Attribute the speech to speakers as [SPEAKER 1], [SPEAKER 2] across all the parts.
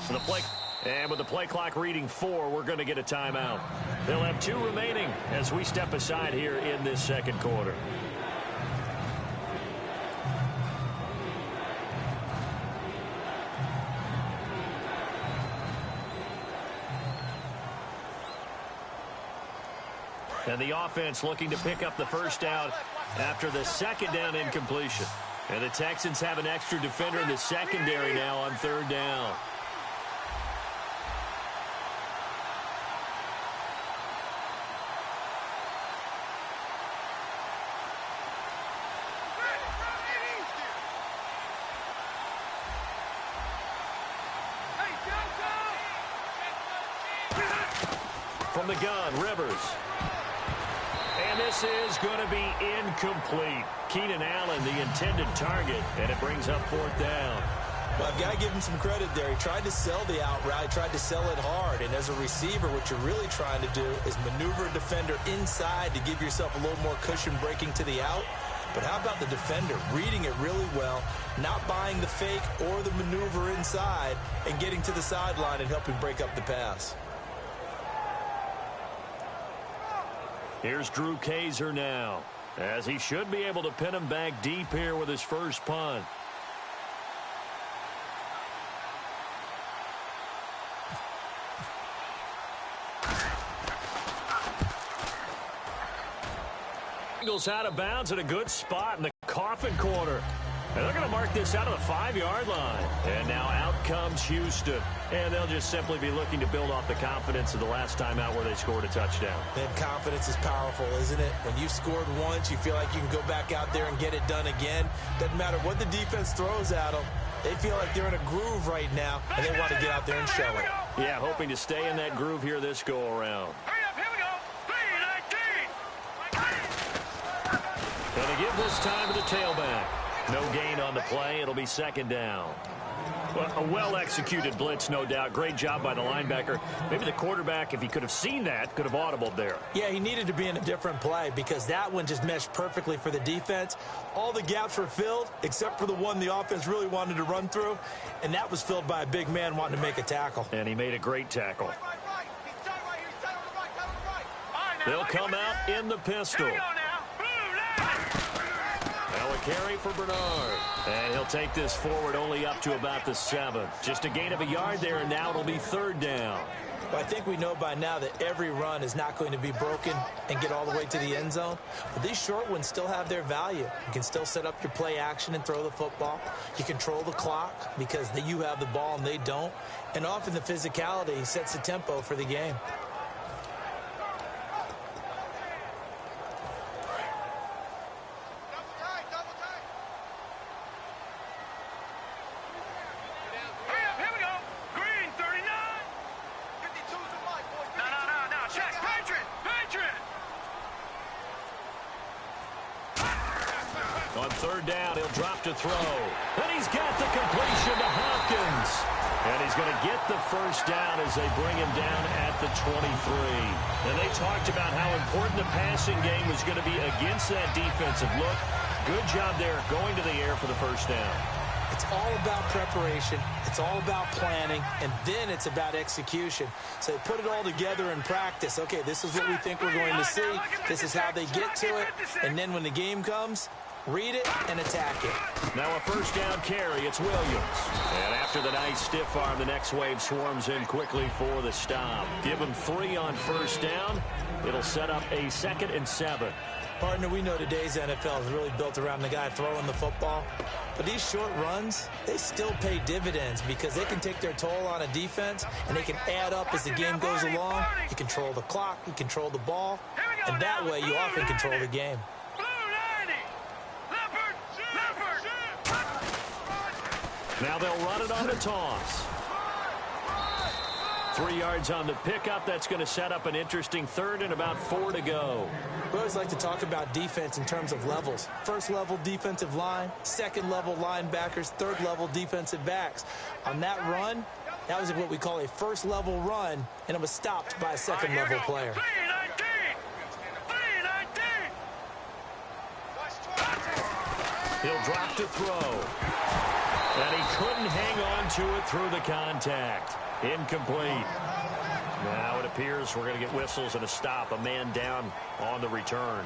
[SPEAKER 1] And with the play clock reading 4, we're going to get a timeout. They'll have 2 remaining as we step aside here in this second quarter. And the offense looking to pick up the first down after the second down incompletion. And the Texans have an extra defender in the secondary now on 3rd down. From the gun, Rivers. And this is going to be incomplete. Keenan Allen, the intended target, and it brings up 4th down.
[SPEAKER 2] Well, I've got to give him some credit there. He tried to sell the out route, tried to sell it hard. And as a receiver, what you're really trying to do is maneuver a defender inside to give yourself a little more cushion breaking to the out. But how about the defender reading it really well, not buying the fake or the maneuver inside, and getting to the sideline and helping break up the pass.
[SPEAKER 1] Here's Drew Kaiser now, as he should be able to pin him back deep here with his first punt. Eagles out of bounds at a good spot in the coffin corner. And they're going to mark this out of the 5-yard line. And now out comes Houston. And they'll just simply be looking to build off the confidence of the last time out where they scored a touchdown.
[SPEAKER 2] Man, confidence is powerful, isn't it? When you scored once, you feel like you can go back out there and get it done again. Doesn't matter what the defense throws at them. They feel like they're in a groove right now, and they want to get out there and show it.
[SPEAKER 1] Yeah, hoping to stay in that groove here this go-around. And to give this time to the tailback. No gain on the play. It'll be 2nd down. Well, a well-executed blitz, no doubt. Great job by the linebacker. Maybe the quarterback, if he could have seen that, could have audibled there.
[SPEAKER 2] Yeah, he needed to be in a different play because that one just meshed perfectly for the defense. All the gaps were filled except for the one the offense really wanted to run through, and that was filled by a big man wanting to make a tackle.
[SPEAKER 1] And he made a great tackle. They'll come out in the pistol. Now a carry for Bernard. And he'll take this forward only up to about the 7. Just a gain of a yard there, and now it'll be 3rd down.
[SPEAKER 2] Well, I think we know by now that every run is not going to be broken and get all the way to the end zone. But these short ones still have their value. You can still set up your play action and throw the football. You control the clock because you have the ball and they don't. And often the physicality sets the tempo for the game.
[SPEAKER 1] On 3rd down, he'll drop to throw. And he's got the completion to Hopkins. And he's going to get the first down as they bring him down at the 23. And they talked about how important the passing game was going to be against that defensive look. Good job there going to the air for the first down.
[SPEAKER 2] It's all about preparation. It's all about planning. And then it's about execution. So they put it all together in practice. Okay, this is what we think we're going to see. This is how they get to it. And then when the game comes, read it and attack it.
[SPEAKER 1] Now a first down carry. It's Williams. And after the nice stiff arm, the next wave swarms in quickly for the stop. Give him 3 on first down. It'll set up a 2nd and 7.
[SPEAKER 2] Partner, we know today's NFL is really built around the guy throwing the football. But these short runs, they still pay dividends because they can take their toll on a defense and they can add up as the game goes along. You control the clock, you control the ball, and that way you often control the game.
[SPEAKER 1] Now they'll run it on the toss. 3 yards on the pickup. That's going to set up an interesting 3rd and about 4 to go.
[SPEAKER 2] We always like to talk about defense in terms of levels. 1st level defensive line, 2nd level linebackers, 3rd level defensive backs. On that run, that was what we call a 1st level run, and it was stopped by a 2nd level player.
[SPEAKER 1] He'll drop to throw. And he couldn't hang on to it through the contact. Incomplete. Now it appears we're going to get whistles and a stop. A man down on the return.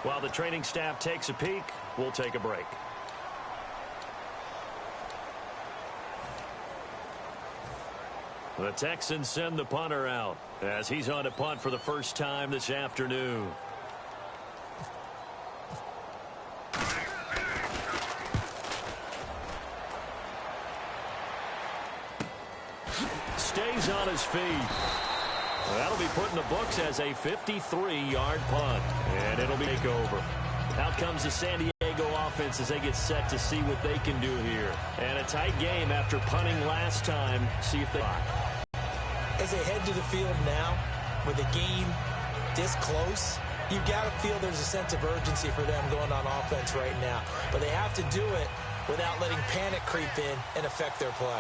[SPEAKER 1] While the training staff takes a peek, we'll take a break. The Texans send the punter out as he's on to punt for the first time this afternoon. Stays on his feet. That'll be put in the books as a 53-yard punt, and it'll be takeover. Out comes the San Diego offense as they get set to see what they can do here. And a tight game after punting last time. See if they...
[SPEAKER 2] As they head to the field now, with the game this close, you've got to feel there's a sense of urgency for them going on offense right now. But they have to do it without letting panic creep in and affect their play.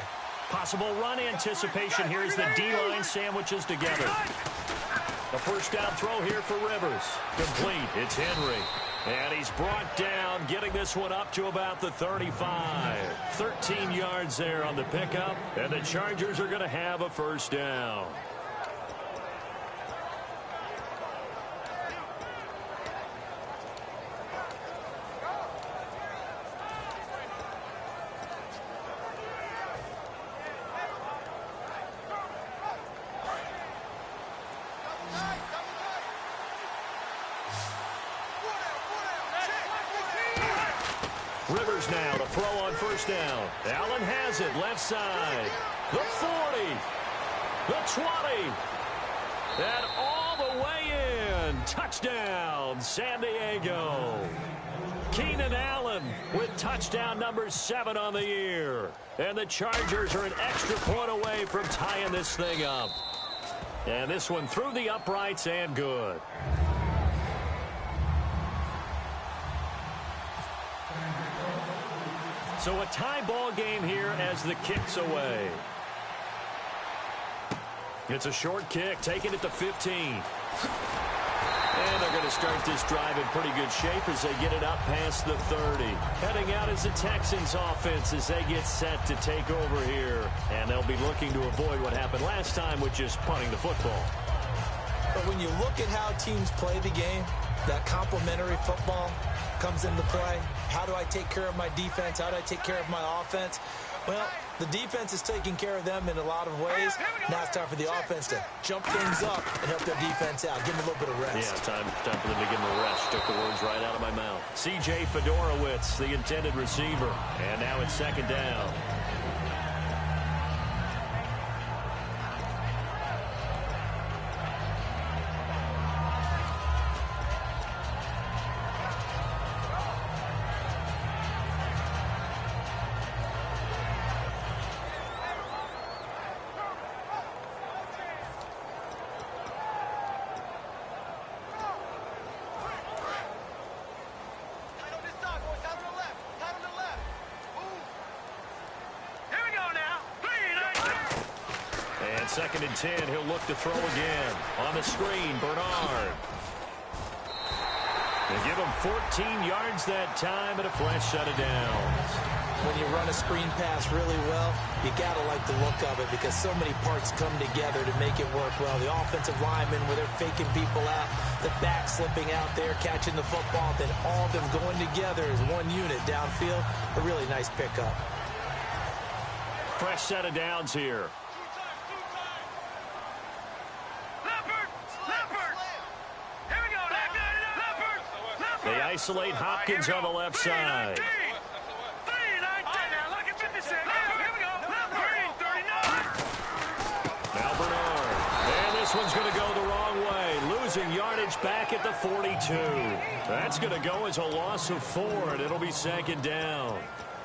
[SPEAKER 1] Possible run anticipation here as the D-line sandwiches together. The first down throw here for Rivers. Complete. It's Henry. And he's brought down, getting this one up to about the 35. 13 yards there on the pickup, and the Chargers are going to have a first down. Rivers now to throw on first down. Allen has it, left side. The 40. The 20. And all the way in. Touchdown, San Diego. Keenan Allen with touchdown number 7 on the year. And the Chargers are an extra point away from tying this thing up. And this one through the uprights and good. So a tie ball game here as the kick's away. It's a short kick, taking it to 15. And they're going to start this drive in pretty good shape as they get it up past the 30. Heading out is the Texans offense as they get set to take over here. And they'll be looking to avoid what happened last time, which is punting the football.
[SPEAKER 2] But when you look at how teams play the game, that complementary football comes into play. How do I take care of my defense? How do I take care of my offense? Well, the defense is taking care of them in a lot of ways. Now it's time for the offense to jump things up and help their defense out. Give them a little bit of rest.
[SPEAKER 1] Yeah, time for them to give them a rest. Took the words right out of my mouth. C.J. Fedorowicz, the intended receiver. And now it's second down. Second and 10, he'll look to throw again. On the screen, Bernard. They give him 14 yards that time and a fresh set of downs.
[SPEAKER 2] When you run a screen pass really well, you got to like the look of it because so many parts come together to make it work well. The offensive linemen, where they're faking people out, the back slipping out there, catching the football, then all of them going together as one unit downfield. A really nice pickup.
[SPEAKER 1] Fresh set of downs here. They isolate Hopkins on the left side. Now Bernard. And this one's going to go the wrong way. Losing yardage back at the 42. That's going to go as a loss of 4, and it'll be second down.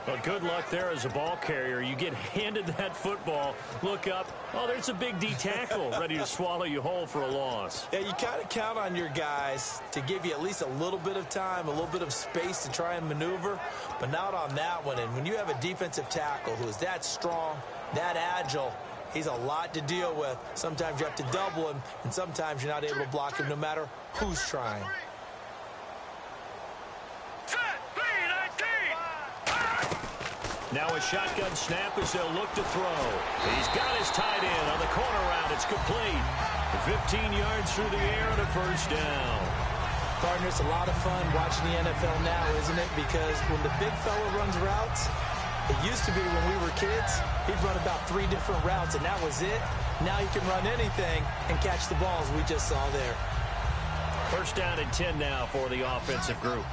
[SPEAKER 1] Well, good luck there as a ball carrier. You get handed that football, look up, oh, there's a big D tackle ready to swallow you whole for a loss.
[SPEAKER 2] Yeah, you kind of count on your guys to give you at least a little bit of time, a little bit of space to try and maneuver, but not on that one. And when you have a defensive tackle who is that strong, that agile, he's a lot to deal with. Sometimes you have to double him, and sometimes you're not able to block him no matter who's trying.
[SPEAKER 1] Now a shotgun snap as they'll look to throw. He's got his tight end on the corner route. It's complete. 15 yards through the air and a first down.
[SPEAKER 2] Partner, it's a lot of fun watching the NFL now, isn't it? Because when the big fella runs routes, it used to be when we were kids, he'd run about 3 different routes, and that was it. Now he can run anything and catch the balls we just saw there.
[SPEAKER 1] First down and 10 now for the offensive group.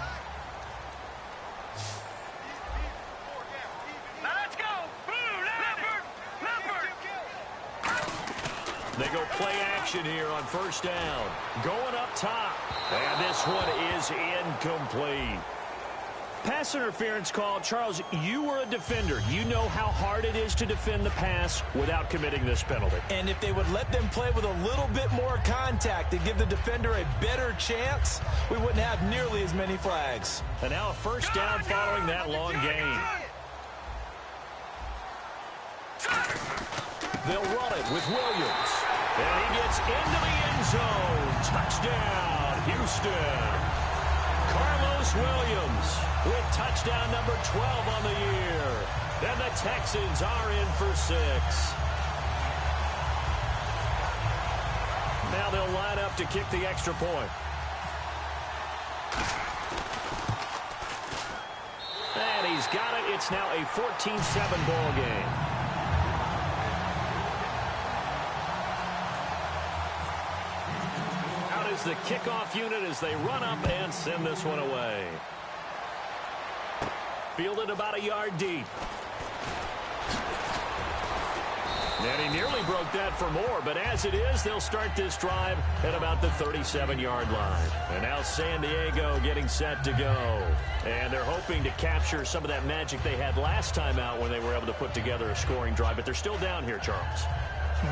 [SPEAKER 3] Let's go!
[SPEAKER 1] They go play action here on first down. Going up top. And this one is incomplete. Pass interference call. Charles, you were a defender. You know how hard it is to defend the pass without committing this penalty.
[SPEAKER 2] And if they would let them play with a little bit more contact to give the defender a better chance, we wouldn't have nearly as many flags.
[SPEAKER 1] And now a first down following that long gain. They'll run it with Williams. And he gets into the end zone. Touchdown, Houston. Carlos Williams with touchdown number 12 on the year. And the Texans are in for 6. Now they'll line up to kick the extra point. And he's got it. It's now a 14-7 ball game. Out is the kickoff unit as they run up and send this one away. Fielded about a yard deep. And he nearly broke that for more, but as it is, they'll start this drive at about the 37-yard line. And now San Diego getting set to go. And they're hoping to capture some of that magic they had last time out when they were able to put together a scoring drive, but they're still down here, Charles.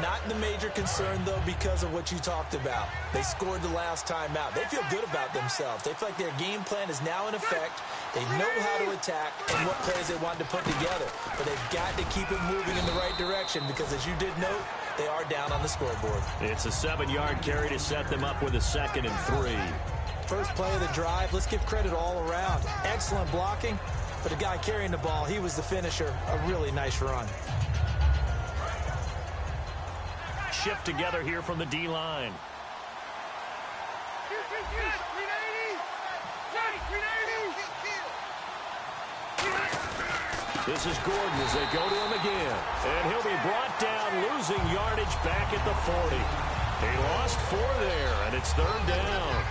[SPEAKER 2] Not the major concern, though, because of what you talked about. They scored the last time out. They feel good about themselves. They feel like their game plan is now in effect. They know how to attack and what plays they want to put together. But they've got to keep it moving in the right direction because, as you did note, they are down on the scoreboard.
[SPEAKER 1] It's a 7-yard carry to set them up with a 2nd and 3.
[SPEAKER 2] First play of the drive, let's give credit all around. Excellent blocking, but the guy carrying the ball, he was the finisher. A really nice run.
[SPEAKER 1] Shift together here from the D-line. This is Gordon as they go to him again. And he'll be brought down, losing yardage back at the 40. He lost 4 there, and it's 3rd down.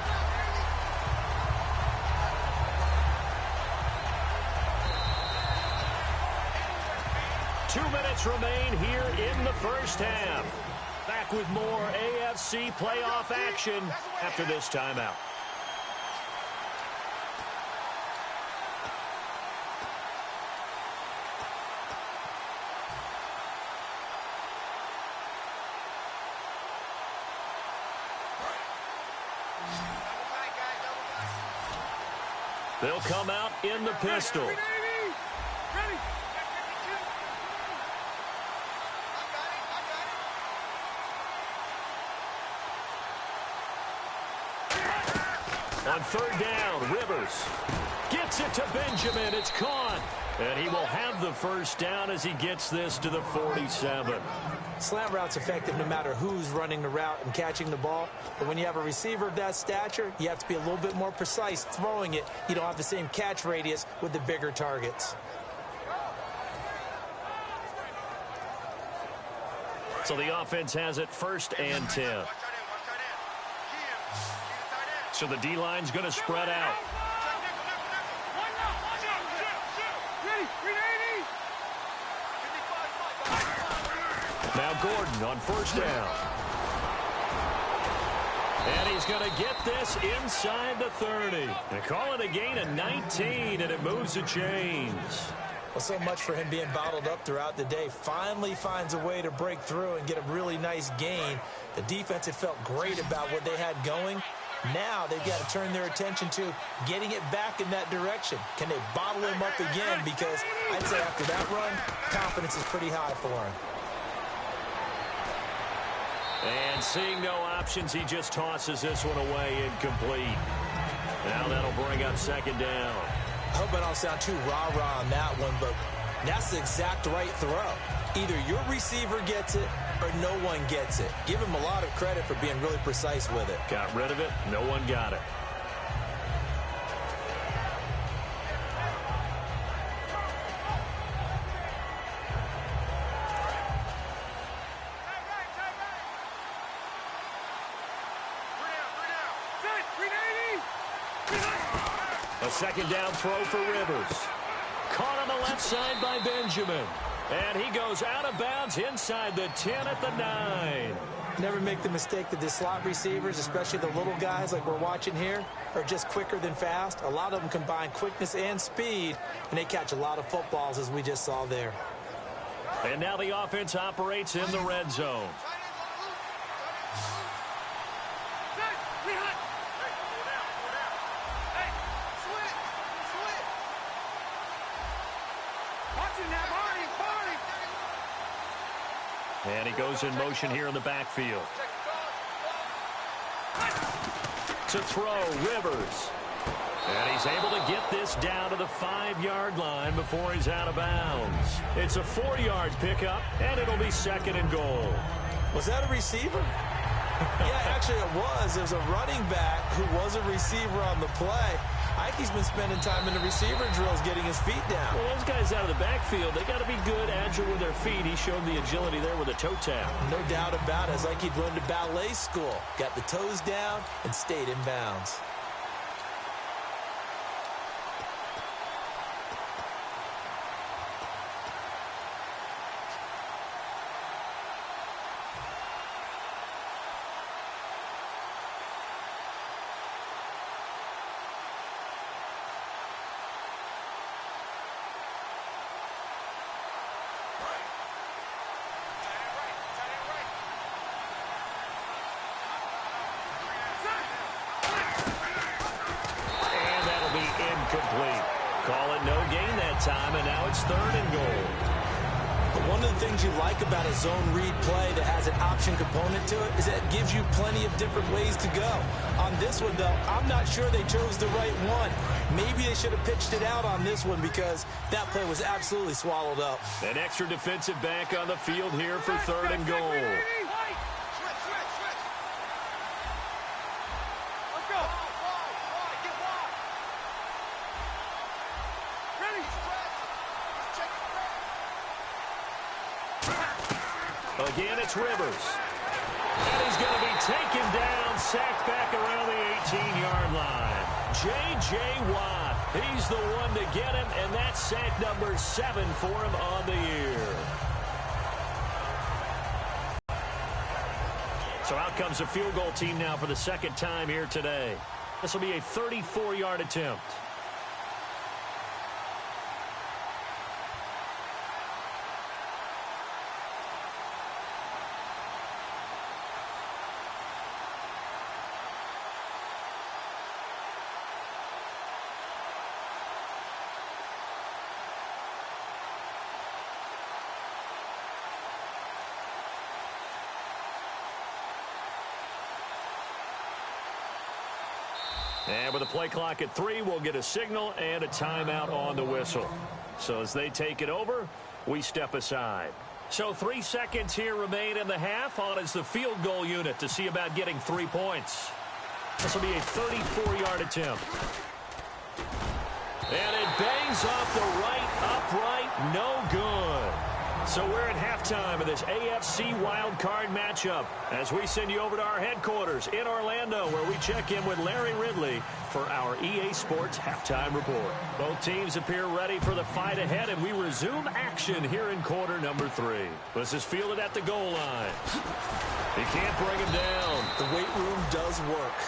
[SPEAKER 1] Two minutes remain here in the first half. Back with more AFC playoff action after this timeout. They'll come out in the pistol. On 3rd down, Rivers gets it to Benjamin. It's caught. And he will have the first down as he gets this to the 47.
[SPEAKER 2] Slant route's effective no matter who's running the route and catching the ball. But when you have a receiver of that stature, you have to be a little bit more precise throwing it. You don't have the same catch radius with the bigger targets.
[SPEAKER 1] So the offense has it 1st and 10. So the D-line's going to spread out. Now Gordon on 1st down. And he's going to get this inside the 30. They call it a gain of 19, and it moves the chains.
[SPEAKER 2] Well, so much for him being bottled up throughout the day. Finally finds a way to break through and get a really nice gain. The defense had felt great about what they had going. Now they've got to turn their attention to getting it back in that direction. Can they bottle him up again? Because I'd say after that run, confidence is pretty high for him.
[SPEAKER 1] And seeing no options, he just tosses this one away incomplete. Now that'll bring up 2nd down.
[SPEAKER 2] I hope I don't sound too rah-rah on that one, but That's the exact right throw. Either your receiver gets it or no one gets it. Give him a lot of credit for being really precise with it.
[SPEAKER 1] Got rid of it. No one got it. A second down throw for Rivers. Caught on the left side by Benjamin. And he goes out of bounds inside the 10 at the 9.
[SPEAKER 2] Never make the mistake that the slot receivers, especially the little guys like we're watching here, are just quicker than fast. A lot of them combine quickness and speed, and they catch a lot of footballs, as we just saw there.
[SPEAKER 1] And now the offense operates in the red zone. And he goes in motion here in the backfield. To throw, Rivers. And he's able to get this down to the 5-yard line before he's out of bounds. It's a 4-yard pickup, and it'll be second and goal.
[SPEAKER 2] Was that a receiver? Yeah, actually it was. There's a running back who was a receiver on the play. Ike's been spending time in the receiver drills getting his feet down.
[SPEAKER 1] Well, those guys out of the backfield, they got to be good, agile with their feet. He showed the agility there with a toe tap.
[SPEAKER 2] No doubt about it. It's like he'd learned to ballet school. Got the toes down and stayed in bounds.
[SPEAKER 1] Complete. Call it no gain that time, and now it's third and goal.
[SPEAKER 2] But one of the things you like about a zone read play that has an option component to it is that it gives you plenty of different ways to go. On this one, though, I'm not sure they chose the right one. Maybe they should have pitched it out on this one because that play was absolutely swallowed up.
[SPEAKER 1] An extra defensive back on the field here for third and goal. Again, it's Rivers. And he's going to be taken down, sacked back around the 18-yard line. J.J. Watt, he's the one to get him, and that's sack number 7 for him on the year. So out comes the field goal team now for the second time here today. This will be a 34-yard attempt. And with the play clock at 3, we'll get a signal and a timeout on the whistle. So as they take it over, we step aside. So 3 seconds here remain in the half. On is the field goal unit to see about getting 3 points. This will be a 34-yard attempt. And it bangs off the right upright. No good. So we're at halftime of this AFC wildcard matchup as we send you over to our headquarters in Orlando where we check in with Larry Ridley for our EA Sports halftime report. Both teams appear ready for the fight ahead, and we resume action here in quarter number 3. This is fielded at the goal line. He can't bring him down.
[SPEAKER 2] The weight room does work.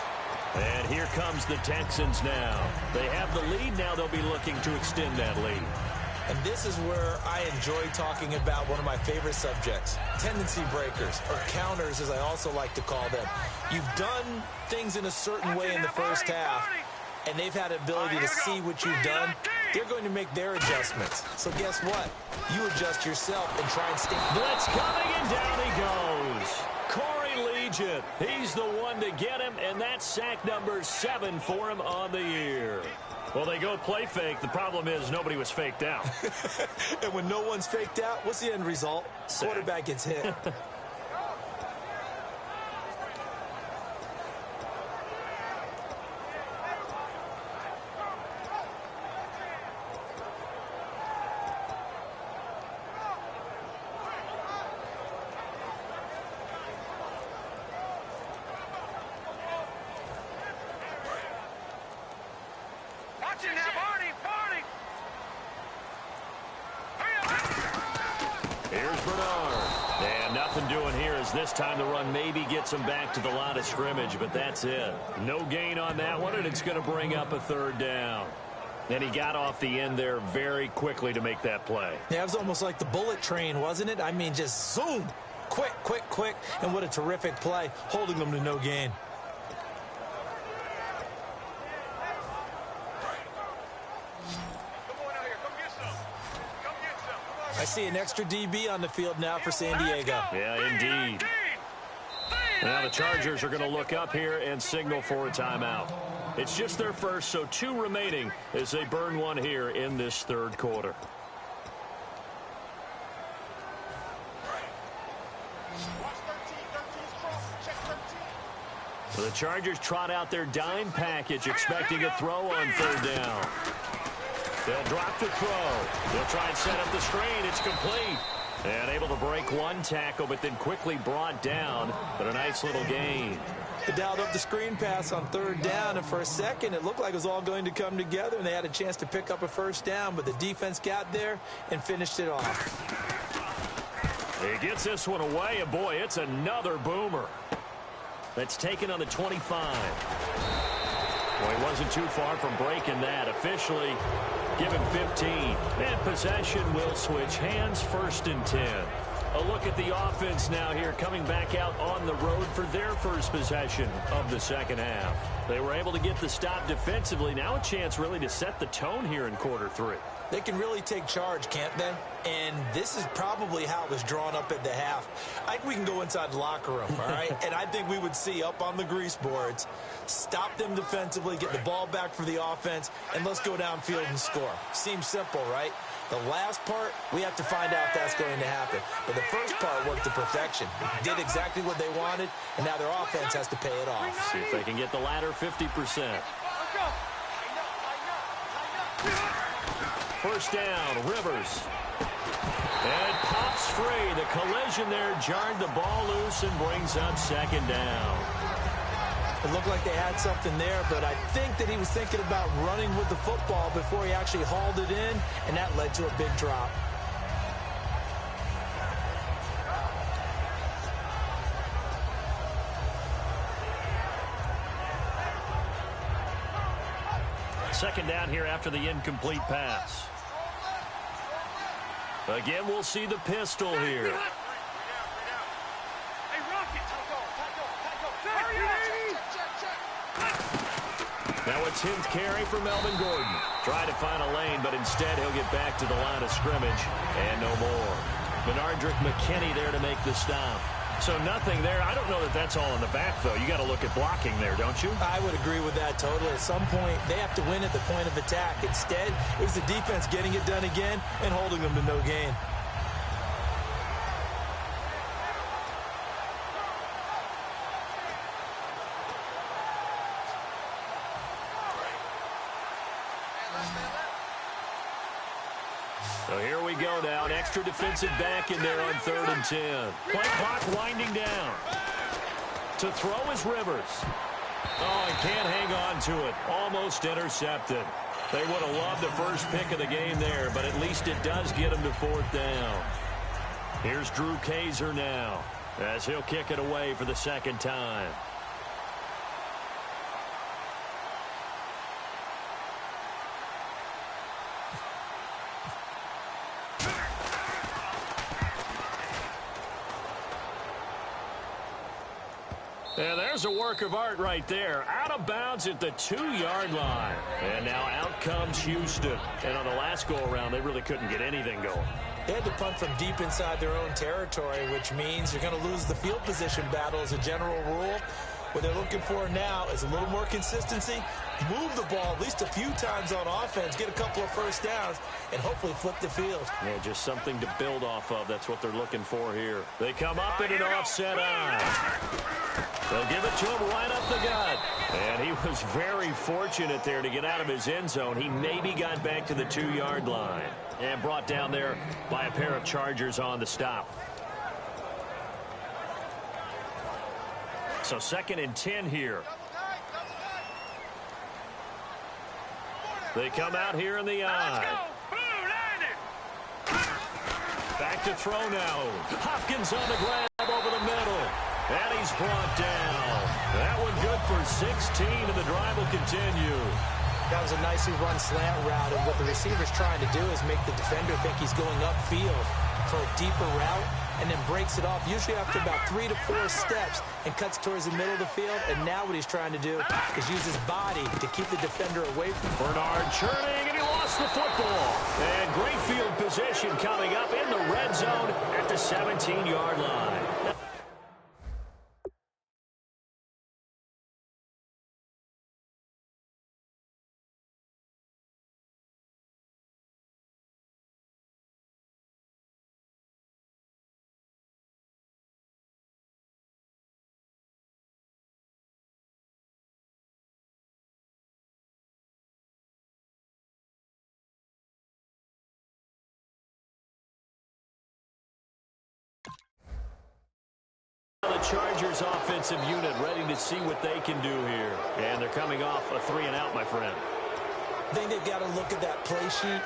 [SPEAKER 1] And here comes the Texans now. They have the lead. Now they'll be looking to extend that lead.
[SPEAKER 2] And this is where I enjoy talking about one of my favorite subjects, tendency breakers, or counters as I also like to call them. You've done things in a certain way in the first half, and they've had the ability to see what you've done. They're going to make their adjustments. So guess what? You adjust yourself and try and stay.
[SPEAKER 1] Blitz coming, and down he goes. Nugent. He's the one to get him, and that's sack number 7 for him on the year. Well, they go play fake. The problem is nobody was faked out.
[SPEAKER 2] And when no one's faked out, what's the end result?
[SPEAKER 1] Sack.
[SPEAKER 2] Quarterback gets hit.
[SPEAKER 1] Here's Bernard. And nothing doing here as this time the run maybe gets him back to the line of scrimmage, but that's it. No gain on that one, and it's going to bring up a 3rd down. And he got off the end there very quickly to make that play.
[SPEAKER 2] Yeah, it was almost like the bullet train, wasn't it? I mean, just zoom. Quick, quick, quick. And what a terrific play, holding them to no gain. I see an extra DB on the field now for San Diego.
[SPEAKER 1] Yeah, indeed. Now the Chargers are going to look up here and signal for a timeout. It's just their first, so 2 remaining as they burn one here in this 3rd quarter. So the Chargers trot out their dime package, expecting a throw on 3rd down. They'll drop the throw. They'll try and set up the screen. It's complete. And able to break one tackle, but then quickly brought down. But a nice little gain.
[SPEAKER 2] They dialed up the screen pass on 3rd down, and for a second it looked like it was all going to come together, and they had a chance to pick up a 1st down, but the defense got there and finished it off.
[SPEAKER 1] He gets this one away, and boy, it's another boomer. That's taken on the 25. Well, he wasn't too far from breaking that. Officially, give him 15. And possession will switch hands, 1st and 10. A look at the offense now here, coming back out on the road for their first possession of the 2nd half. They were able to get the stop defensively. Now a chance really to set the tone here in quarter 3.
[SPEAKER 2] They can really take charge, can't they? And this is probably how it was drawn up at the half. I think we can go inside the locker room, all right? And I think we would see up on the grease boards, stop them defensively, get the ball back for the offense, and let's go downfield and score. Seems simple, right? The last part, we have to find out if that's going to happen. But the first part worked to perfection. Did exactly what they wanted, and now their offense has to pay it off.
[SPEAKER 1] See if they can get the latter 50%. 1st down, Rivers. And it pops free. The collision there jarred the ball loose and brings up 2nd down.
[SPEAKER 2] It looked like they had something there, but I think that he was thinking about running with the football before he actually hauled it in, and that led to a big drop.
[SPEAKER 1] Second down here after the incomplete pass. Again, we'll see the pistol here. Now a 10th carry for Melvin Gordon. Try to find a lane, but instead he'll get back to the line of scrimmage and no more. Benardrick McKinney there to make the stop. So nothing there. I don't know that that's all in the back, though. You got to look at blocking there, don't you?
[SPEAKER 2] I would agree with that totally. At some point, they have to win at the point of attack. Instead, it was the defense getting it done again and holding them to no gain.
[SPEAKER 1] So here we go now. An extra defensive back in there on 3rd and 10. Play clock winding down. To throw is Rivers. Oh, he can't hang on to it. Almost intercepted. They would have loved the first pick of the game there, but at least it does get him to 4th down. Here's Drew Kaiser now as he'll kick it away for the 2nd time. And there's a work of art right there. Out of bounds at the 2-yard line. And now out comes Houston. And on the last go-around, they really couldn't get anything going.
[SPEAKER 2] They had to punt from deep inside their own territory, which means you're going to lose the field position battle as a general rule. What they're looking for now is a little more consistency, move the ball at least a few times on offense, get a couple of first downs, and hopefully flip the field.
[SPEAKER 1] Yeah, just something to build off of. That's what they're looking for here. They come up in an offset eye. They'll give it to him right up the gut. And he was very fortunate there to get out of his end zone. He maybe got back to the 2-yard line. And brought down there by a pair of Chargers on the stop. So 2nd and 10 here. They come out here in the eye. Back to throw now. Hopkins on the grab over the middle. And he's brought down. That one good for 16, and the drive will continue.
[SPEAKER 2] That was a nicely run slant route, and what the receiver's trying to do is make the defender think he's going upfield for a deeper route, and then breaks it off, usually after about 3 to 4 steps, and cuts towards the middle of the field. And now what he's trying to do is use his body to keep the defender away from him.
[SPEAKER 1] Bernard churning, and he lost the football. And great field position coming up in the red zone at the 17-yard line. The Chargers offensive unit ready to see what they can do here. And they're coming off a 3-and-out, my friend.
[SPEAKER 2] I think they've got to look at that play sheet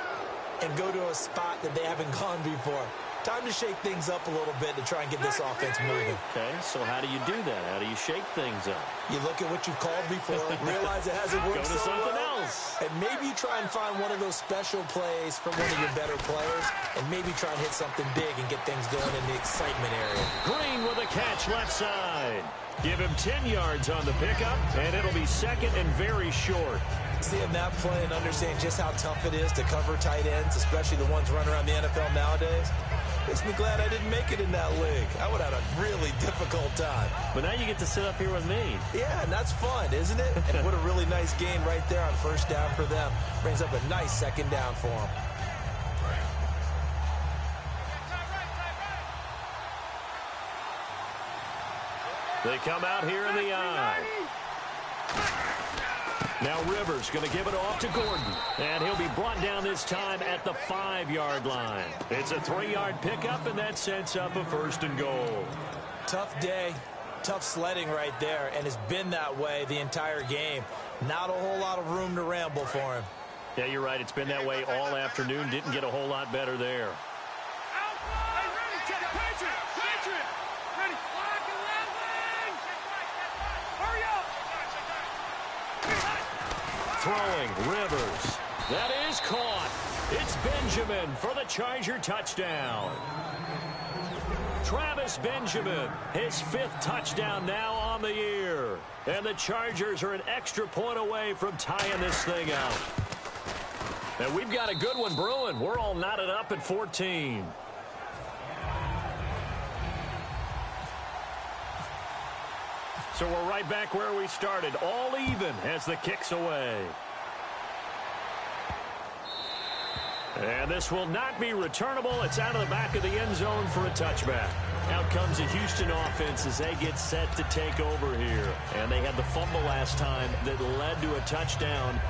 [SPEAKER 2] and go to a spot that they haven't gone before. Time to shake things up a little bit to try and get this offense moving.
[SPEAKER 1] Okay, so how do you do that? How do you shake things up?
[SPEAKER 2] You look at what you've called before, realize it hasn't worked
[SPEAKER 1] Go to
[SPEAKER 2] so
[SPEAKER 1] something
[SPEAKER 2] well,
[SPEAKER 1] else.
[SPEAKER 2] and maybe you try and find one of those special plays from one of your better players, and maybe try and hit something big and get things going in the excitement area.
[SPEAKER 1] Green with a catch left side. Give him 10 yards on the pickup, and it'll be 2nd and very short.
[SPEAKER 2] Seeing that play and understanding just how tough it is to cover tight ends, especially the ones running around the NFL nowadays, makes me glad I didn't make it in that league. I would have had a really difficult time.
[SPEAKER 1] But now you get to sit up here with me.
[SPEAKER 2] Yeah, and that's fun, isn't it? And what a really nice game right there on first down for them. Brings up a nice 2nd down for them.
[SPEAKER 1] They come out here in the eye. Now Rivers going to give it off to Gordon. And he'll be brought down this time at the 5-yard line. It's a 3-yard pickup, and that sets up a 1st and goal.
[SPEAKER 2] Tough day, tough sledding right there, and it's been that way the entire game. Not a whole lot of room to ramble for him.
[SPEAKER 1] Yeah, you're right. It's been that way all afternoon. Didn't get a whole lot better there. Throwing, Rivers. That is caught. It's Benjamin for the Charger touchdown. Travis Benjamin, his 5th touchdown now on the year. And the Chargers are an extra point away from tying this thing out. And we've got a good one brewing. We're all knotted up at 14. So we're right back where we started, all even as the kick's away. And this will not be returnable. It's out of the back of the end zone for a touchback. Out comes the Houston offense as they get set to take over here. And they had the fumble last time that led to a touchdown.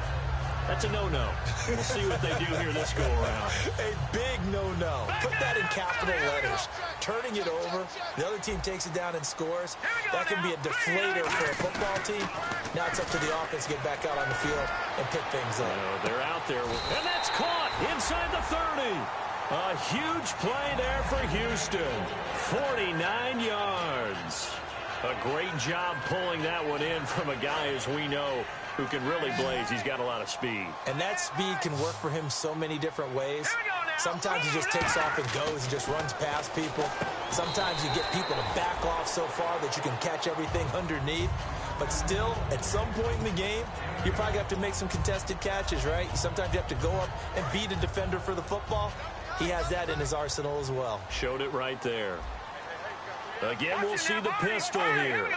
[SPEAKER 1] That's a no-no. We'll see what they do here this go-around.
[SPEAKER 2] A big no-no. Put that in capital letters. Turning it over, the other team takes it down and scores. That can be a deflator for a football team. Now it's up to the offense to get back out on the field and pick things up.
[SPEAKER 1] They're out there. And that's caught inside the 30. A huge play there for Houston. 49 yards. A great job pulling that one in from a guy, as we know, who can really blaze. He's got a lot of speed.
[SPEAKER 2] And that speed can work for him so many different ways. Sometimes he just takes off and goes and just runs past people. Sometimes you get people to back off so far that you can catch everything underneath. But still, at some point in the game, you probably have to make some contested catches, right? Sometimes you have to go up and beat a defender for the football. He has that in his arsenal as well.
[SPEAKER 1] Showed it right there. Again, we'll see the pistol here.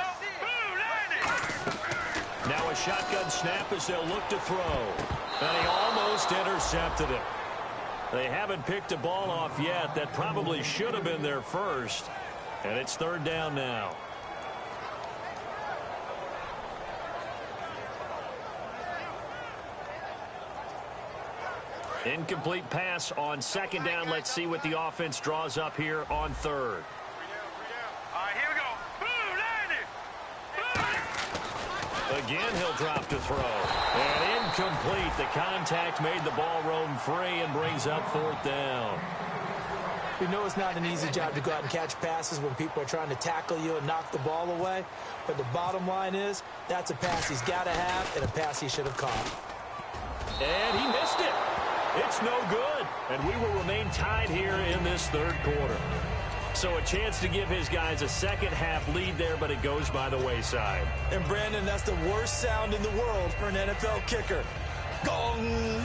[SPEAKER 1] Now a shotgun snap as they'll look to throw. And he almost intercepted it. They haven't picked a ball off yet. That probably should have been their first. And it's third down now. Incomplete pass on second down. Let's see what the offense draws up here on third.
[SPEAKER 3] All right, here we go.
[SPEAKER 1] Again, he'll drop to throw. And incomplete. The contact made the ball roam free and brings up fourth down.
[SPEAKER 2] You know it's not an easy job to go out and catch passes when people are trying to tackle you and knock the ball away. But the bottom line is, that's a pass he's got to have and a pass he should have caught.
[SPEAKER 1] And he missed it. It's no good. And we will remain tied here in this third quarter. So a chance to give his guys a second-half lead there, but it goes by the wayside.
[SPEAKER 2] And, Brandon, that's the worst sound in the world for an NFL kicker. Gong!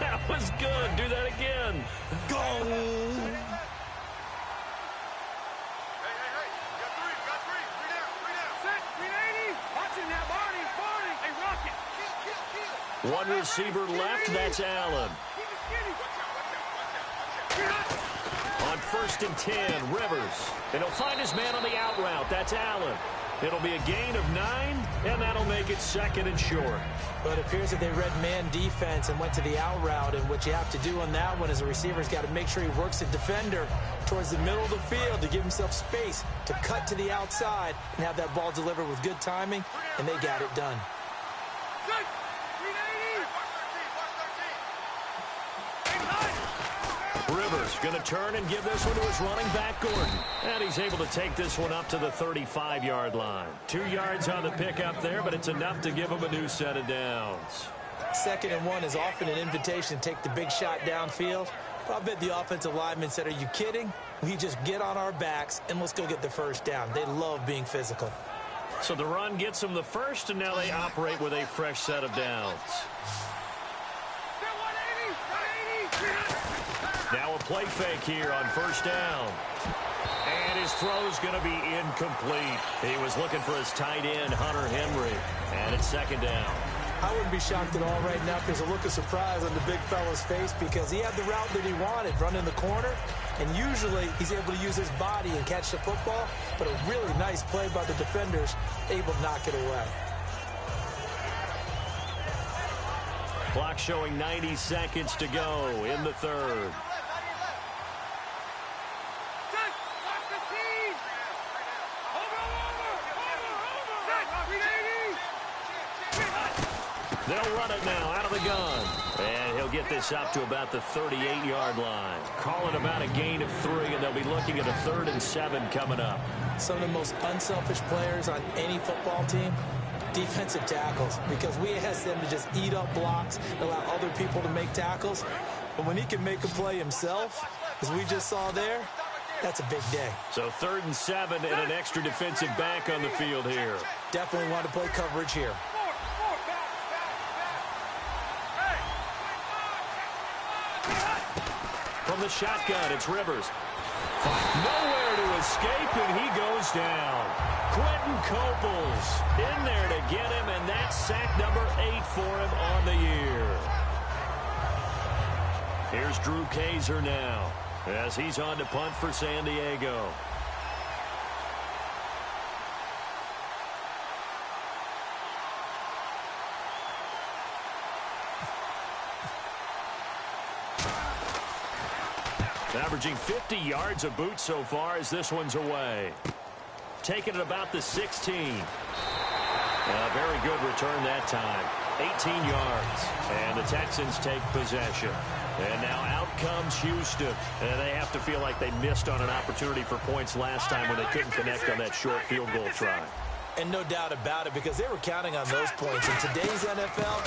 [SPEAKER 1] That was good. Do that again.
[SPEAKER 2] Gong!
[SPEAKER 3] Hey, got three down. Set, 380. Watching now, Barney. Hey, Rocket. Kill.
[SPEAKER 1] One receiver left. That's Allen.
[SPEAKER 3] Keep it skinny. Watch out.
[SPEAKER 1] On first and 10, Rivers. And he'll find his man on the out route. That's Allen. It'll be a gain of 9, and that'll make it second and short.
[SPEAKER 2] But it appears that they read man defense and went to the out route. And what you have to do on that one as a receiver's got to make sure he works the defender towards the middle of the field to give himself space to cut to the outside and have that ball delivered with good timing, and they got it done.
[SPEAKER 3] Set, 380.
[SPEAKER 1] Rivers going to turn and give this one to his running back, Gordon. And he's able to take this one up to the 35-yard line. 2 yards on the pickup there, but it's enough to give him a new set of downs.
[SPEAKER 2] 2nd and 1 is often an invitation to take the big shot downfield. But I bet the offensive lineman said, are you kidding? We just get on our backs and let's go get the first down. They love being physical.
[SPEAKER 1] So the run gets them the first, and now they operate with a fresh set of downs. Now a play fake here on first down. And his throw's going to be incomplete. He was looking for his tight end, Hunter Henry. And it's second down.
[SPEAKER 2] I wouldn't be shocked at all right now if there's a look of surprise on the big fella's face because he had the route that he wanted, running the corner. And usually he's able to use his body and catch the football. But a really nice play by the defenders, able to knock it away.
[SPEAKER 1] Clock showing 90 seconds to go in the third. They'll run it now out of the gun. And he'll get this up to about the 38-yard line. Call it about a gain of 3, and they'll be looking at a 3rd and 7 coming up.
[SPEAKER 2] Some of the most unselfish players on any football team, defensive tackles, because we ask them to just eat up blocks, allow other people to make tackles. But when he can make a play himself, as we just saw there, that's a big day.
[SPEAKER 1] So 3rd and 7 and an extra defensive back on the field here.
[SPEAKER 2] Definitely want to play coverage here.
[SPEAKER 1] From the shotgun, it's Rivers. Nowhere to escape, and he goes down. Quentin Coples in there to get him, and that's sack number 8 for him on the year. Here's Drew Kaiser now as he's on to punt for San Diego. Averaging 50 yards a boot so far as this one's away. Taking it about the 16. A very good return that time. 18 yards. And the Texans take possession. And now out comes Houston. And they have to feel like they missed on an opportunity for points last time when they couldn't connect on that short field goal try.
[SPEAKER 2] And no doubt about it, because they were counting on those points. In today's NFL,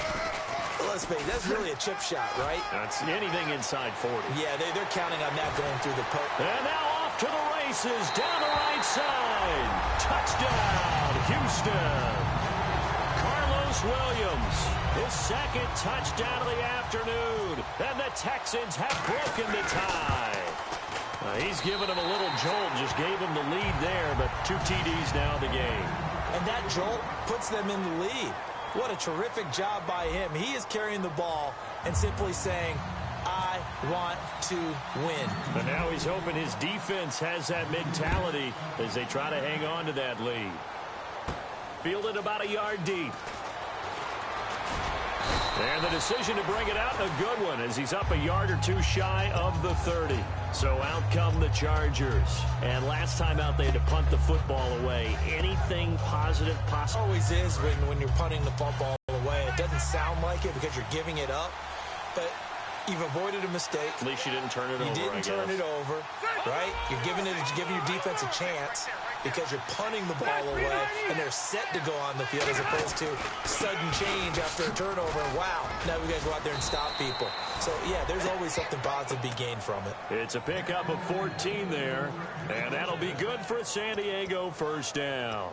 [SPEAKER 2] let's face it, that's really a chip shot, right?
[SPEAKER 1] That's anything inside 40.
[SPEAKER 2] Yeah, they're counting on that going through the post.
[SPEAKER 1] And now off to the races down the right side. Touchdown, Houston. Carlos Marcus Williams, his second touchdown of the afternoon, and the Texans have broken the tie. He's given him a little jolt, just gave him the lead there, but 2 TDs now in the game.
[SPEAKER 2] And that jolt puts them in the lead. What a terrific job by him. He is carrying the ball and simply saying, I want to win.
[SPEAKER 1] And now he's hoping his defense has that mentality as they try to hang on to that lead. Fielded about a yard deep. And the decision to bring it out, a good one, as he's up a yard or 2 shy of the 30. So out come the Chargers. And last time out, they had to punt the football away. Anything positive possible?
[SPEAKER 2] Always is when you're punting the football away. It doesn't sound like it because you're giving it up. But you've avoided a mistake.
[SPEAKER 1] At least you didn't turn it over,
[SPEAKER 2] You didn't turn it over, right? You're giving your defense a chance because you're punting the ball away, and they're set to go on the field as opposed to sudden change after a turnover. Wow, now we got to go out there and stop people. So, yeah, there's always something positive to be gained from it.
[SPEAKER 1] It's a pickup of 14 there, and that'll be good for San Diego first down.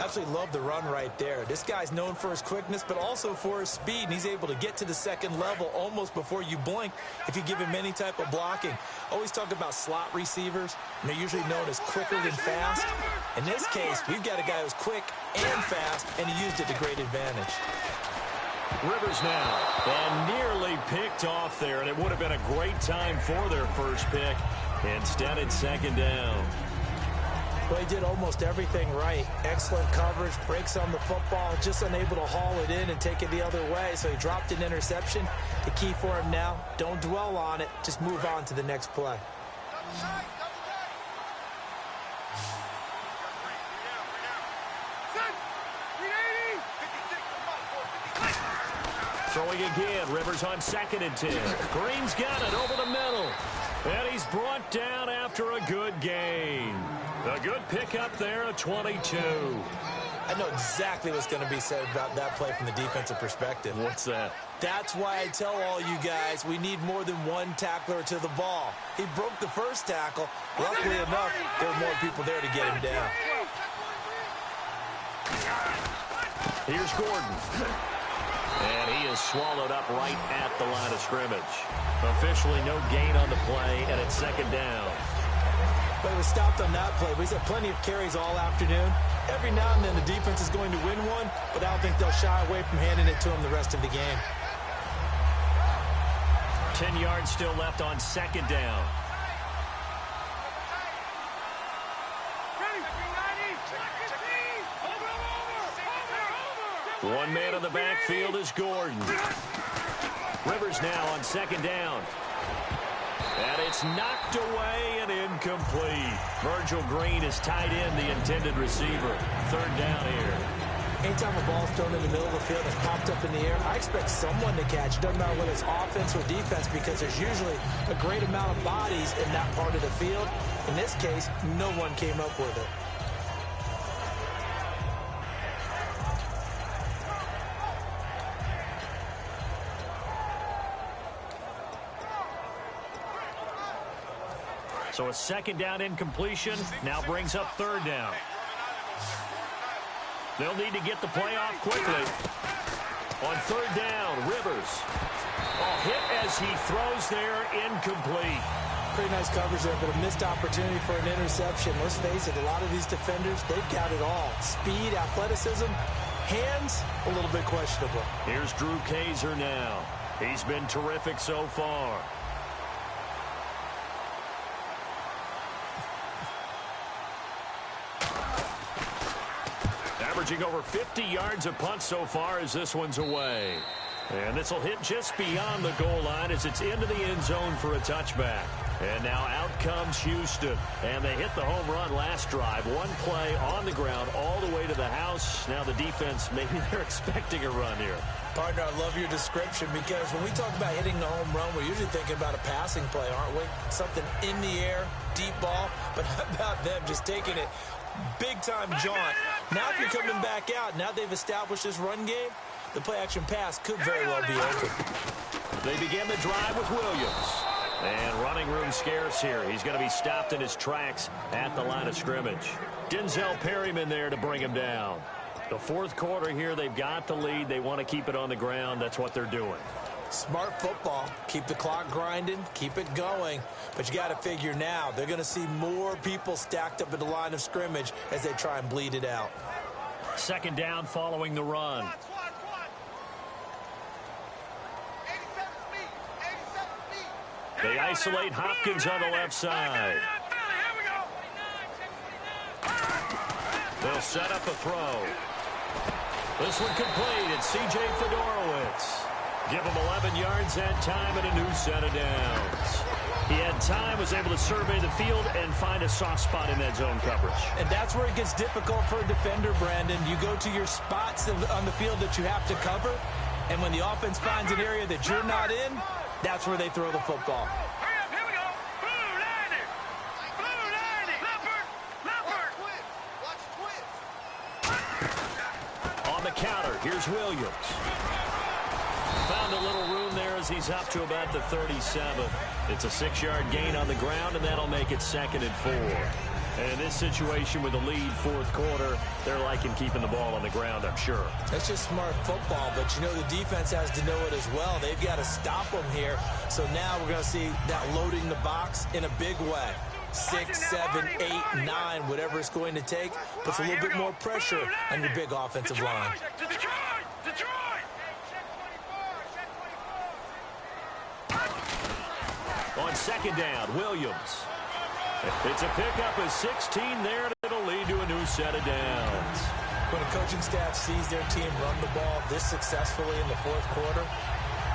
[SPEAKER 2] Absolutely love the run right there. This guy's known for his quickness, but also for his speed, and he's able to get to the second level almost before you blink if you give him any type of blocking. Always talk about slot receivers, and they're usually known as quicker than fast. In this case, we've got a guy who's quick and fast, and he used it to great advantage.
[SPEAKER 1] Rivers now, and nearly picked off there, and it would have been a great time for their first pick. Instead, it's second down.
[SPEAKER 2] Well, he did almost everything right. Excellent coverage, breaks on the football, just unable to haul it in and take it the other way. So he dropped an interception. The key for him now, don't dwell on it. Just move on to the next play.
[SPEAKER 1] Throwing again, Rivers on 2nd and 10. Green's got it over the middle. And he's brought down after a good gain. A good pickup there, a 22.
[SPEAKER 2] I know exactly what's going to be said about that play from the defensive perspective.
[SPEAKER 1] What's that?
[SPEAKER 2] That's why I tell all you guys we need more than one tackler to the ball. He broke the first tackle. Luckily enough, there were more people there to get him down.
[SPEAKER 1] Here's Gordon. And he is swallowed up right at the line of scrimmage. Officially no gain on the play, and it's second down.
[SPEAKER 2] But he was stopped on that play. But he's had plenty of carries all afternoon. Every now and then the defense is going to win one, but I don't think they'll shy away from handing it to him the rest of the game.
[SPEAKER 1] 10 yards still left on second down. One man in the backfield is Gordon. Rivers now on second down. And it's knocked away and incomplete. Virgil Green is tied in, the intended receiver. Third down here.
[SPEAKER 2] Anytime a ball's thrown in the middle of the field and it's popped up in the air, I expect someone to catch. It doesn't matter whether it's offense or defense because there's usually a great amount of bodies in that part of the field. In this case, no one came up with it.
[SPEAKER 1] So a second down incompletion now brings up third down. They'll need to get the play off quickly. On third down, Rivers. Hit as he throws there, incomplete.
[SPEAKER 2] Pretty nice coverage there, but a missed opportunity for an interception. Let's face it, a lot of these defenders, they've got it all. Speed, athleticism, hands, a little bit questionable.
[SPEAKER 1] Here's Drew Kaiser now. He's been terrific so far. Averaging over 50 yards a punt so far as this one's away. And this will hit just beyond the goal line as it's into the end zone for a touchback. And now out comes Houston. And they hit the home run last drive. One play on the ground all the way to the house. Now the defense, maybe they're expecting a run here.
[SPEAKER 2] Partner, I love your description because when we talk about hitting the home run, we're usually thinking about a passing play, aren't we? Something in the air, deep ball. But how about them just taking it big-time jaunt? Now if you're coming back out, now they've established this run game, the play-action pass could very well be open.
[SPEAKER 1] They begin the drive with Williams. And running room scarce here. He's going to be stopped in his tracks at the line of scrimmage. Denzel Perryman there to bring him down. The fourth quarter here, they've got the lead. They want to keep it on the ground. That's what they're doing.
[SPEAKER 2] Smart football. Keep the clock grinding. Keep it going. But you got to figure now, they're going to see more people stacked up at the line of scrimmage as they try and bleed it out.
[SPEAKER 1] Second down following the run. They isolate Hopkins on the left side. They'll set up a throw. This one complete. It's C.J. Fedorowicz. Give him 11 yards that time and a new set of downs. He had time, was able to survey the field and find a soft spot in that zone coverage.
[SPEAKER 2] And that's where it gets difficult for a defender, Brandon. You go to your spots on the field that you have to cover, and when the offense finds an area that you're not in, that's where they throw the football.
[SPEAKER 3] Here we go. Blue line. Blue line. Leopard. Watch twist.
[SPEAKER 1] On the counter, here's Williams. Found a little room there as he's up to about the 37. It's a 6-yard gain on the ground, and that'll make it 2nd and 4. And in this situation with the lead fourth quarter, they're liking keeping the ball on the ground, I'm sure.
[SPEAKER 2] That's just smart football, but you know the defense has to know it as well. They've got to stop them here. So now we're going to see that loading the box in a big way. 6, 7, 8, 9, whatever it's going to take, puts a little bit more pressure on your big offensive line.
[SPEAKER 3] Detroit.
[SPEAKER 1] On second down, Williams. It's a pickup of 16 there, and it'll lead to a new set of downs.
[SPEAKER 2] When a coaching staff sees their team run the ball this successfully in the fourth quarter,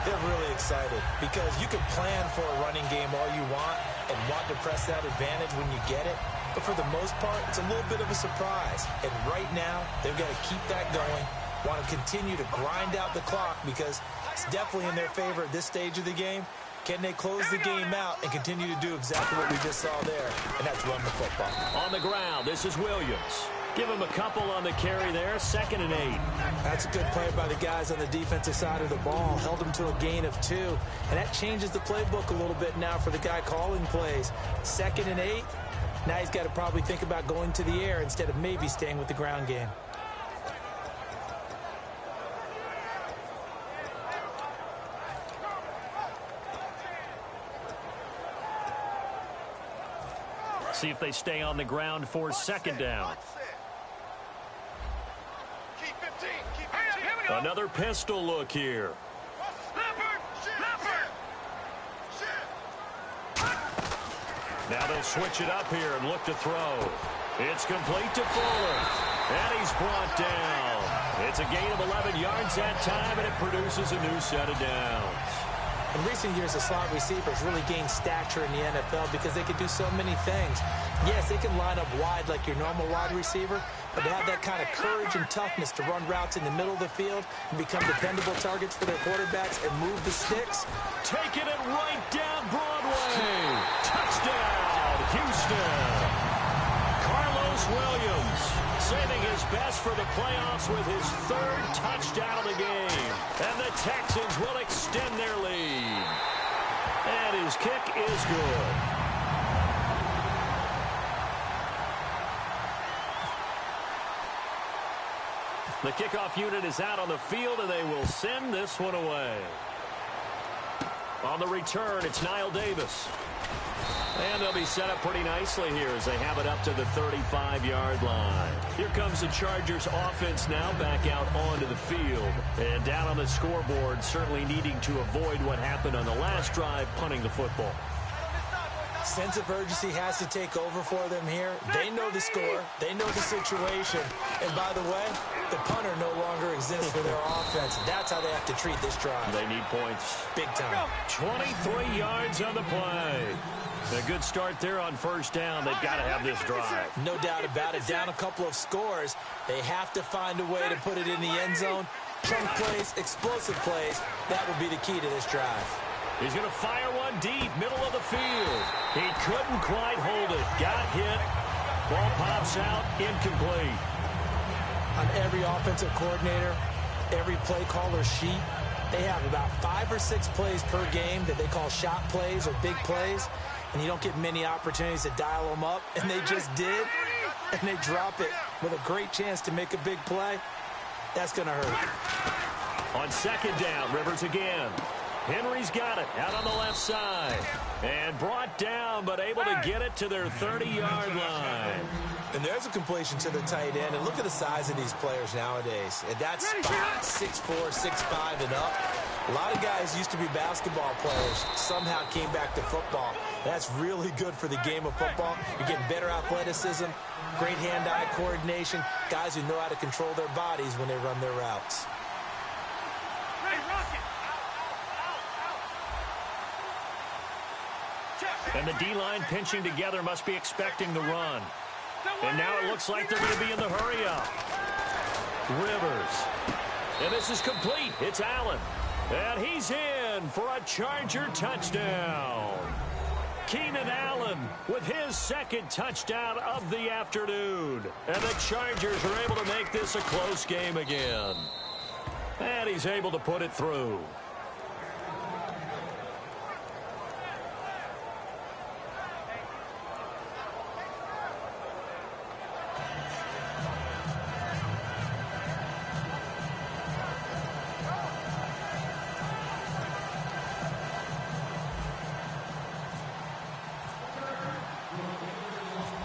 [SPEAKER 2] they're really excited because you can plan for a running game all you want and want to press that advantage when you get it. But for the most part, it's a little bit of a surprise. And right now, they've got to keep that going, want to continue to grind out the clock because it's definitely in their favor at this stage of the game. Can they close the game out and continue to do exactly what we just saw there? And that's run the football.
[SPEAKER 1] On the ground, this is Williams. Give him a couple on the carry there, 2nd and 8.
[SPEAKER 2] That's a good play by the guys on the defensive side of the ball. Held him to a gain of 2. And that changes the playbook a little bit now for the guy calling plays. 2nd and 8. Now he's got to probably think about going to the air instead of maybe staying with the ground game.
[SPEAKER 1] See if they stay on the ground for 2nd down.
[SPEAKER 3] Keep 15. Here we go.
[SPEAKER 1] Another pistol look here.
[SPEAKER 3] Leopard.
[SPEAKER 1] Now they'll switch it up here and look to throw. It's complete to Fuller. And he's brought down. It's a gain of 11 yards that time, and it produces a new set of downs.
[SPEAKER 2] In recent years, the slot receivers really gained stature in the NFL because they can do so many things. Yes, they can line up wide like your normal wide receiver, but they have that kind of courage and toughness to run routes in the middle of the field and become dependable targets for their quarterbacks and move the sticks.
[SPEAKER 1] Taking it right down Broadway. Touchdown, Houston. Carlos Williams saving his best for the playoffs with his 3rd touchdown of the game. And the Texans will extend their lead. And his kick is good. The kickoff unit is out on the field, and they will send this one away. On the return, it's Niall Davis. And they'll be set up pretty nicely here as they have it up to the 35-yard line. Here comes the Chargers offense now back out onto the field. And down on the scoreboard, certainly needing to avoid what happened on the last drive, punting the football.
[SPEAKER 2] Sense of urgency has to take over for them here. They know the score. They know the situation. And by the way, the punter no longer exists for their offense. That's how they have to treat this drive.
[SPEAKER 1] They need points.
[SPEAKER 2] Big time.
[SPEAKER 1] 23 yards on the play. A good start there on 1st down. They've got to have this drive.
[SPEAKER 2] No doubt about it. Down a couple of scores. They have to find a way to put it in the end zone. Chunk plays, explosive plays. That would be the key to this drive.
[SPEAKER 1] He's going to fire one deep, middle of the field. He couldn't quite hold it. Got hit. Ball pops out, incomplete.
[SPEAKER 2] On every offensive coordinator, every play caller sheet, they have about 5 or 6 plays per game that they call shot plays or big plays, and you don't get many opportunities to dial them up, and they just did, and they drop it with a great chance to make a big play. That's going to hurt.
[SPEAKER 1] On second down, Rivers again. Henry's got it out on the left side. And brought down, but able to get it to their 30-yard line.
[SPEAKER 2] And there's a completion to the tight end. And look at the size of these players nowadays. At that spot, 6'4", 6'5", and up. A lot of guys used to be basketball players, somehow came back to football. That's really good for the game of football. You're getting better athleticism, great hand-eye coordination, guys who know how to control their bodies when they run their routes.
[SPEAKER 1] And the D-line pinching together must be expecting the run. And now it looks like they're going to be in the hurry-up. Rivers. And this is complete. It's Allen. And he's in for a Charger touchdown. Keenan Allen with his second touchdown of the afternoon. And the Chargers are able to make this a close game again. And he's able to put it through.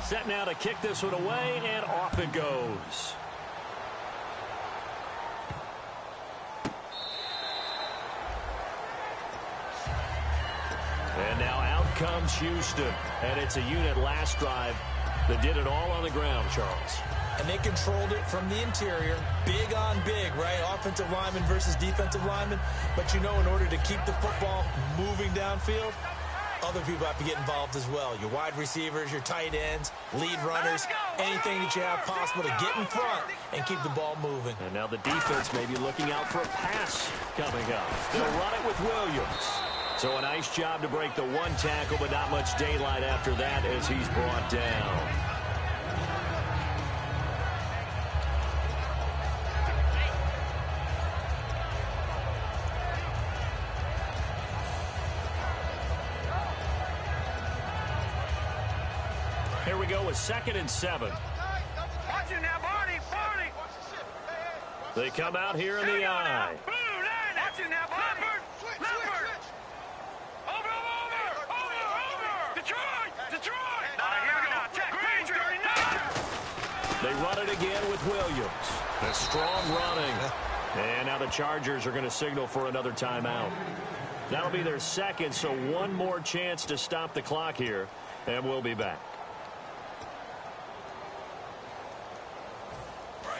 [SPEAKER 1] Set now to kick this one away, and off it goes. And now out comes Houston. And it's a unit last drive that did it all on the ground, Charles.
[SPEAKER 2] And they controlled it from the interior. Big on big, right? Offensive lineman versus defensive lineman. But you know, in order to keep the football moving downfield, other people have to get involved as well. Your wide receivers, your tight ends, lead runners, anything that you have possible to get in front and keep the ball moving.
[SPEAKER 1] And now the defense may be looking out for a pass coming up. They'll run it with Williams. So a nice job to break the one tackle, but not much daylight after that as he's brought down. Here we go with 2nd and 7.
[SPEAKER 3] Watch it now, Barney. Barney.
[SPEAKER 1] They come out here in the eye.
[SPEAKER 3] Watch it now, Leopard. Leopard. Over. Detroit. Here we go. Check.
[SPEAKER 1] They run it again with Williams. A strong running. And now the Chargers are going to signal for another timeout. That'll be their second, so one more chance to stop the clock here, and we'll be back.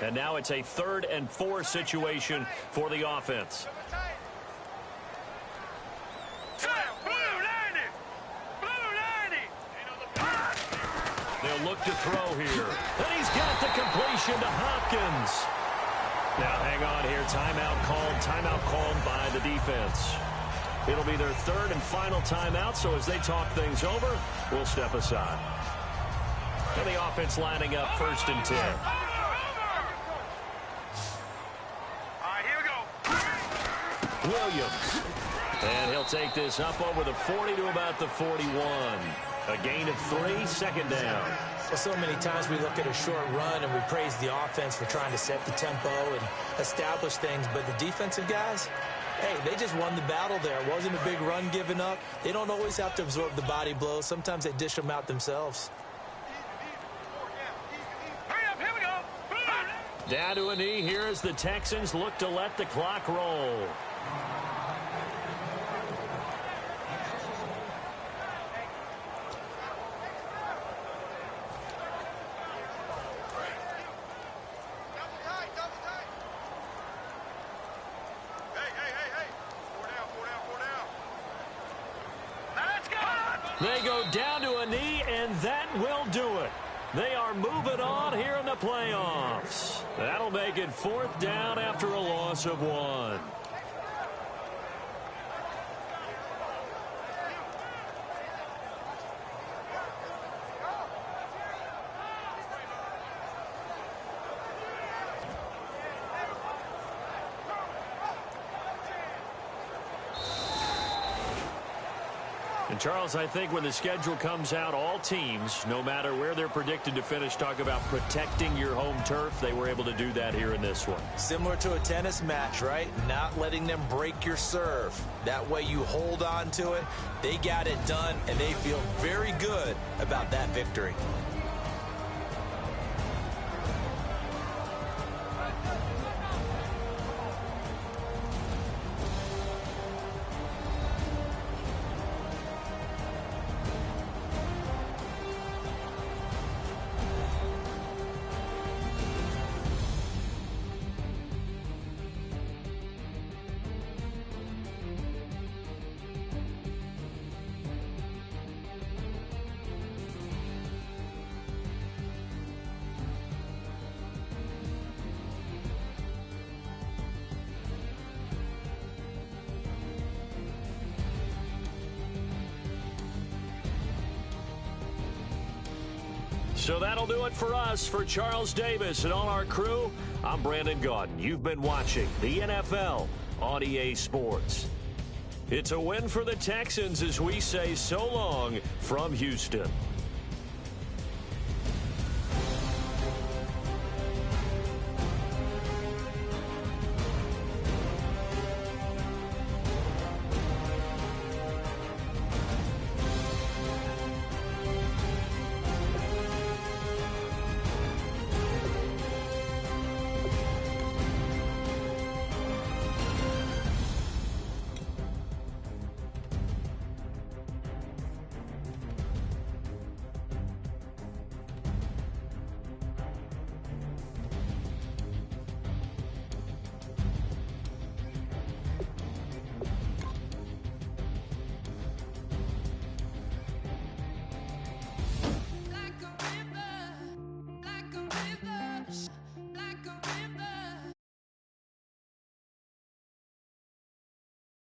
[SPEAKER 1] And now it's a 3rd and 4 situation for the offense. They'll look to throw here. And he's got the completion to Hopkins. Now hang on here. Timeout called by the defense. It'll be their 3rd and final timeout, so as they talk things over, we'll step aside. And the offense lining up 1st and 10. Williams. And he'll take this up over the 40 to about the 41. A gain of 3, 2nd down.
[SPEAKER 2] Well, so many times we look at a short run and we praise the offense for trying to set the tempo and establish things, but the defensive guys, hey, they just won the battle there. It wasn't a big run given up. They don't always have to absorb the body blows. Sometimes they dish them out themselves.
[SPEAKER 1] Down to a knee here as the Texans look to let the clock roll. They go down to a knee, and that will do it. They are moving on here in the playoffs. That'll make it 4th down after a loss of 1. And, Charles, I think when the schedule comes out, all teams, no matter where they're predicted to finish, talk about protecting your home turf. They were able to do that here in this one.
[SPEAKER 2] Similar to a tennis match, right? Not letting them break your serve. That way you hold on to it. They got it done, and they feel very good about that victory.
[SPEAKER 1] So that'll do it for us. For Charles Davis and all our crew, I'm Brandon Gaudin. You've been watching the NFL on EA Sports. It's a win for the Texans as we say so long from Houston.